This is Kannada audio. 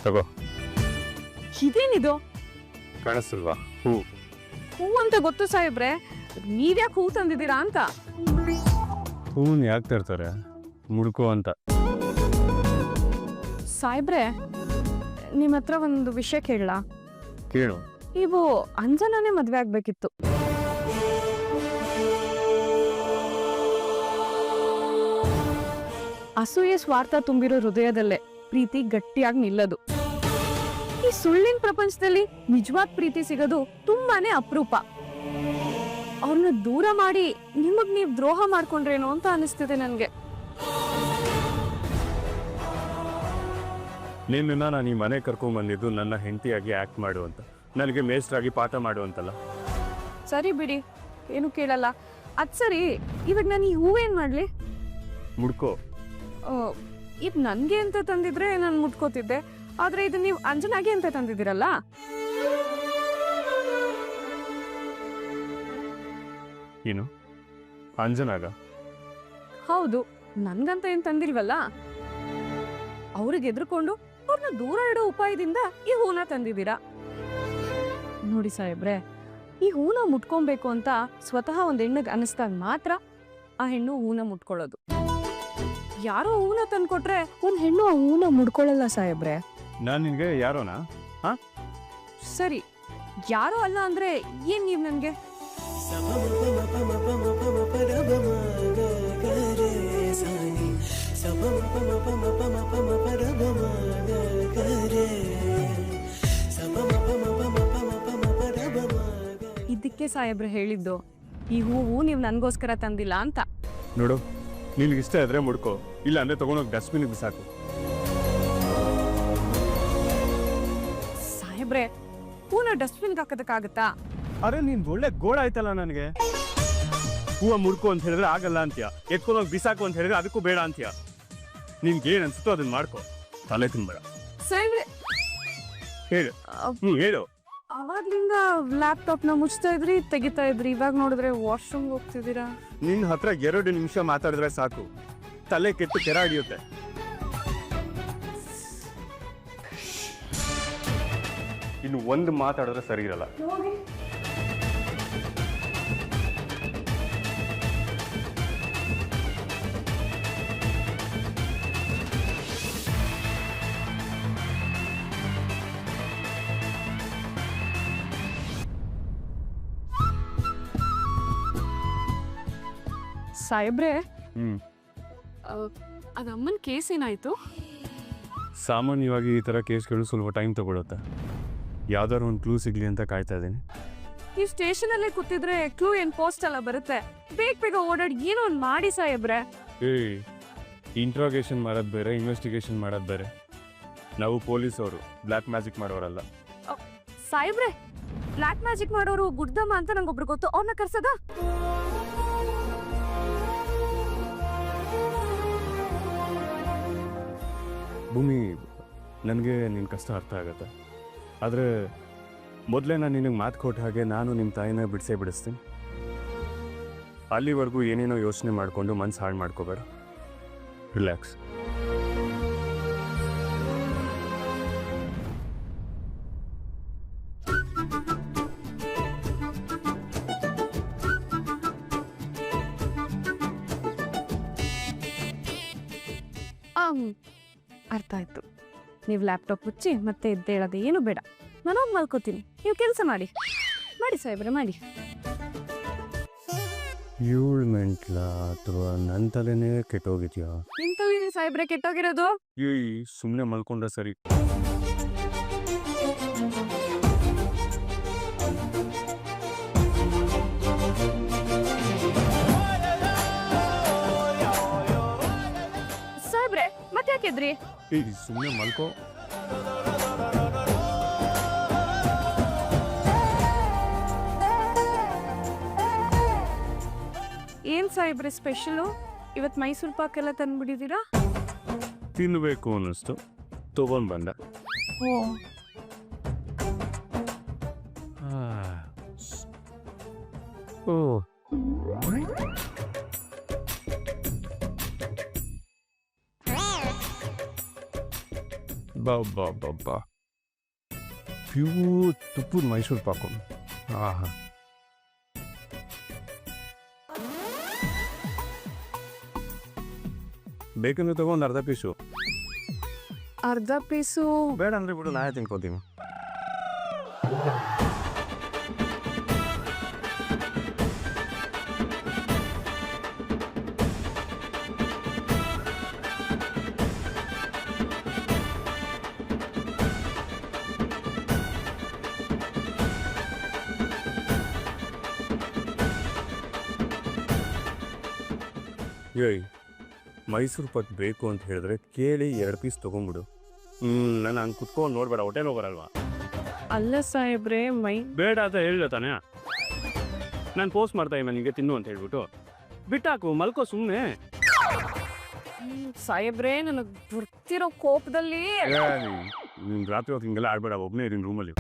ತಗೋ. ಇದೇನಿದು? ಕಾಣಿಸ್ತಿಲ್ವಾ? ಹೂ. ಹೂ ಅಂತ ಗೊತ್ತು ಸಾಹೇಬ್ರೆ, ನೀವ್ಯಾಕೆ ಹೂ ತಂದಿದ್ದೀರಾ ಅಂತ. ಹೂನ್ ಯಾಕೆ ತರ್ತಾರೆ? ಮುಡ್ಕೋ ಅಂತ. ಸಾಹೇಬ್ರೆ, ನಿಮ್ಮ ಹತ್ರ ಒಂದು ವಿಷಯ ಕೇಳಲಾ? ಕೇಳು. ನೀವು ಅಂಜನಾನೇ ಮದ್ವೆ ಆಗ್ಬೇಕಿತ್ತು. ಅಸೂಯೆ ಸ್ವಾರ್ಥ ತುಂಬಿರೋ ಹೃದಯದಲ್ಲೇ ಪ್ರೀತಿ ಗಟ್ಟಿಯಾಗಿ ನಿಲ್ಲದು. ಈ ಸುಳ್ಳಿನ ಪ್ರಪಂಚದಲ್ಲಿ ನಿಜವಾದ ಪ್ರೀತಿ ಸಿಗೋದು ತುಂಬಾನೇ ಅಪರೂಪ. ಅವ್ರನ್ನ ದೂರ ಮಾಡಿ ನಿಮಗ್ ನೀವ್ ದ್ರೋಹ ಮಾಡ್ಕೊಂಡ್ರೇನೋ ಅಂತ ಅನಿಸ್ತಿದೆ ನನ್ಗೆ. ನಿನ್ನ ನಾನು ಈ ಮನೆ ಕರ್ಕೊಂಡ್ ಬಂದಿದ್ದು ನನ್ನ ಹೆಂಡತಿಯಾಗಿ ಆಕ್ಟ್ ಮಾಡು ಅಂತ, ನನಗೆ ಮೇಸ್ಟ್ರಾಗಿ ಪಾಠ ಮಾಡು ಅಂತಲ್ಲ. ಸರಿ ಬಿಡಿ, ಏನು ಕೇಳಲ್ಲ. ಅದ್ ಸರಿ, ಇವಾಗ ನಾನು ಈ ಹೂವೇನ್ ಮಾಡ್ಲಿ? ಮುಡ್ಕೋ. ಇದು ನನ್ಗೆ ಅಂತ ತಂದಿದ್ರೆ ನಾನು ಮುಟ್ಕೋತಿದ್ದೆ, ಆದ್ರೆ ಇದು ನೀವು ಅಂಜನಾಗೆ ಅಂತ ತಂದಿದ್ದೀರಲ್ಲ. ಏನು ಅಂಜನಾಗ? ಹೌದು, ನನ್ಗಂತ ಏನ್ ತಂದಿಲ್ವಲ್ಲ. ಅವ್ರಿಗೆ ಎದ್ರುಕೊಂಡು ಅವ್ರನ್ನ ದೂರ ಇಡೋ ಉಪಾಯದಿಂದ ಈ ಹೂನ ತಂದಿದ್ದೀರಾ. ನೋಡಿ ಸಾಹೇಬ್ರೆ, ಈ ಹೂನ ಮುಟ್ಕೊಬೇಕು ಅಂತ ಸ್ವತಃ ಒಂದ್ ಹೆಣ್ಣಿಗೆ ಅನಿಸ್ದಾಗ ಮಾತ್ರ ಆ ಹೆಣ್ಣು ಹೂನ ಮುಟ್ಕೊಳ್ಳೋದು. ಯಾರೋ ಹೂನ ತಂದ್ಕೊಟ್ರೆ ಒಂದ್ ಹೆಣ್ಣು ಆ ಹೂನ ಮುಡ್ಕೊಳ್ಳಲ್ಲ ಸಾಹೇಬ್ರೆ. ನಾನು ನಿನ್ಗೆ ಯಾರೋನಾ? ಸರಿ, ಯಾರೋ ಅಲ್ಲ ಅಂದ್ರೆ ಏನ್ ನೀವ್ ನನ್ಗೆ? ಇದಕ್ಕೆ ಸಾಹೇಬ್ರೆ ಹೇಳಿದ್ದು, ಈ ಹೂವು ನೀವ್ ನನ್ಗೋಸ್ಕರ ತಂದಿಲ್ಲ ಅಂತ. ನೋಡು, ನಿನ್ಗೆ ಇಷ್ಟ ಇದ್ರೆ ಮುಡ್ಕೋ, ಇಲ್ಲ ಅಂದ್ರೆ ತಗೊಂಡೋಗಿ ಡಸ್ಟ್ಬಿನ್ ಬಿಸಾಕು. ಸಾಹೇಬ್ರೆ, ಹೂನ ಡಸ್ಟ್ಬಿನ್ಗೆ ಹಾಕೋದಕ್ಕಾಗತ್ತಾ? ಅರೆ ನೀನ್ ಒಳ್ಳೆ ಗೋಳ ಆಯ್ತಲ್ಲ ನನಗೆ. ಹೂವ ಮುಡ್ಕೋ ಅಂತ ಹೇಳಿದ್ರೆ ಆಗಲ್ಲ ಅಂತೀಯ, ಎತ್ಕೊಂಡೋಗಿ ಬಿಸಾಕು ಅಂತ ಹೇಳಿದ್ರೆ ಅದಕ್ಕೂ ಬೇಡ ಅಂತೀಯ. ನಿನ್ಗೆ ಏನ್ ಅನ್ಸುತ್ತೋ ಅದನ್ನ ಮಾಡ್ಕೋ, ತಲೆ ತಿನ್ಬೇಡ. ಸಾಹೇಬ್ರೆ, ಹೇಳು. ಹೇಳು. ಅವಾಗ್ಲಿಂದ ಲ್ಯಾಪ್ಟಾಪ್ ನ ಮುಚ್ತಾ ಇದ್ರಿ, ತೆಗಿತಾ ಇದ್ರಿ, ಇವಾಗ ನೋಡಿದ್ರೆ ವಾಶ್ರೂಮ್ ಹೋಗ್ತಿದ್ದೀರಾ. ನಿನ್ ಹತ್ರ 2 ನಿಮಿಷ ಮಾತಾಡಿದ್ರೆ ಸಾಕು, ತಲೆ ಕೆಟ್ಟು ಕೆರ ಹಿಡಿಯುತ್ತೆ. ಇನ್ನು ಒಂದು ಮಾತಾಡಿದ್ರೆ ಸರಿ ಇರಲ್ಲ. ಸಾಹೇಬ್ರೆ, ಅದಮ್ಮನ್ ಕೇಸ್ ಏನಾಯ್ತು? ಸಾಮಾನ್ಯವಾಗಿ ಈ ತರ ಕೇಸ್ಗಳು ಸ್ವಲ್ಪ ಟೈಮ್ ತಗೊಳುತ್ತೆ. ಯಾವ್ದಾದ್ರು ಒಂದು ಕ್ಲೂ ಸಿಗ್ಲಿ ಅಂತ ಕಾಯ್ತಾ ಇದ್ದೀನಿ. ಈ ಸ್ಟೇಷನ್ ಅಲ್ಲೇ ಕೂತಿದ್ರೆ ಕ್ಲೂ ಏನ್ ಪೋಸ್ಟ್ ಎಲ್ಲ ಬರುತ್ತೆ, ಬೇಗ ಓಡಾಡಿ ಏನೋ ಒಂದ್ ಮಾಡಿ ಸಾಹೇಬ್ರೆ. ಇಂಟ್ರಾಗೇಷನ್ ಮಾಡೋದು ಬೇರೆ, ಇನ್ವೆಸ್ಟಿಗೇಷನ್ ಮಾಡೋದು ಬೇರೆ. ನಾವು ಪೊಲೀಸ್ ಅವರು ಬ್ಲ್ಯಾಕ್ ಮ್ಯಾಜಿಕ್ ಮಾಡೋರಲ್ಲ. ಸಾಹೇಬ್ರೆ, ಬ್ಲ್ಯಾಕ್ ಮ್ಯಾಜಿಕ್ ಮಾಡೋರು ಗುಡ್ದಮ್ಮ ಅಂತ ನಂಗೊಬ್ರು ಗೊತ್ತು, ಅವ್ರನ್ನ ಕರ್ಸದ? ಭೂಮಿ, ನನಗೆ ನಿನ್ನ ಕಷ್ಟ ಅರ್ಥ ಆಗತ್ತೆ. ಆದರೆ ಮೊದಲೇ ನಾನು ನಿನಗೆ ಮಾತು ಕೊಟ್ಟ ಹಾಗೆ ನಾನು ನಿಮ್ಮ ತಾಯಿನ ಬಿಡಿಸ್ತೀನಿ. ಅಲ್ಲಿವರೆಗೂ ಏನೇನೋ ಯೋಚನೆ ಮಾಡಿಕೊಂಡು ಮನಸ್ಸು ಹಾಳು ಮಾಡ್ಕೋಬೇಡ. ರಿಲ್ಯಾಕ್ಸ್. ಅರ್ಥ ಆಯ್ತು. ನೀವು ಲ್ಯಾಪ್ಟಾಪ್ ಮುಚ್ಚಿ ಮತ್ತೆ ಎದ್ದೇಳೋದು ಏನು ಬೇಡ, ನಾನು ಹೋಗಿ ಮಲ್ಕೋತೀನಿ. ನೀವು ಕೆಲಸ ಮಾಡಿ ಸಾಹೇಬ್ರೆ, ಮಾಡಿ. ಇವಳು ಮೆಂಟ್ಲ ಅಥವಾ ನನ್ನ ತಲೆನೇ ಕೆಟ್ಟೋಗಿದ್ಯಾ? ನಿಮ್ ತಲೆನೇ ಸಾಹೇಬ್ರೆ ಕೆಟ್ಟೋಗಿರೋದು. ಸುಮ್ಮನೆ ಮಲ್ಕೊಂಡ್ರೆ ಸರಿ. ಸಾಹೇಬ್ರೆ, ಮತ್ತೆ ಯಾಕಿದ್ರಿ? ಸುಮ್ಮನೆ ಮಲ್ಕೋ. ಏನ್ ಸಾಹೇಬ್ರೆ ಸ್ಪೆಷಲು? ಇವತ್ತು ಮೈಸೂರು ಪಾಕ್ ಎಲ್ಲ ತಂದ್ಬಿಟ್ಟಿದ್ದೀರಾ? ತಿನ್ನಬೇಕು ಅನ್ನಿಸ್ತು, ತಗೊಂಡ್ ಬಂದ. ಓ ಅಬ್ಬಾ ಪ್ಯೂರ್ ತುಪ್ಪದ ಮೈಸೂರು ಪಾಕು. ಆಹಾ, ಬೇಕಂದ್ರೆ ತಗೊಂಡು ಅರ್ಧ ಪೀಸು. ಅರ್ಧ ಪೀಸು ಬೇಡ ಅಂದ್ರೆ ಬಿಡು, ನಾನೇ ತಿನ್ಕೋತೀನಿ. ಏಯ್, ಮೈಸೂರು ಪಾಕ್ ಬೇಕು ಅಂತ ಹೇಳಿದ್ರೆ ಕೇಳಿ 2 ಪೀಸ್ ತೊಗೊಂಡ್ಬಿಡು. ನಾನು ಹಂಗೆ ಕುತ್ಕೊಂಡು ನೋಡ್ಬೇಡ, ಹೋಟೆಲ್ ಹೋಗೋರಲ್ವಾ. ಅಲ್ಲ ಸಾಹೇಬ್ರೆ, ಬೇಡ ಅಂತ ಹೇಳಿಲ್ಲ ತಾನೇ. ನಾನು ಪೋಸ್ಟ್ ಮಾಡ್ತಾ ಇದ್ದೀನಿ ನನಗೆ ತಿನ್ನು ಅಂತ ಹೇಳ್ಬಿಟ್ಟು ಬಿಟ್ಟಾಕು, ಮಲ್ಕೋ ಸುಮ್ಮನೆ. ಸಾಹೇಬ್ರೆ, ನನಗೆ ಬರ್ತಿರೋ ಕೋಪದಲ್ಲಿ ನೀನು ರಾತ್ರಿ ಹೊತ್ತು ಹಿಂಗೆಲ್ಲ ಆಡ್ಬೇಡ, ಒಬ್ಬನೇ ಇದ್ದೀನಿ ರೂಮಲ್ಲಿ.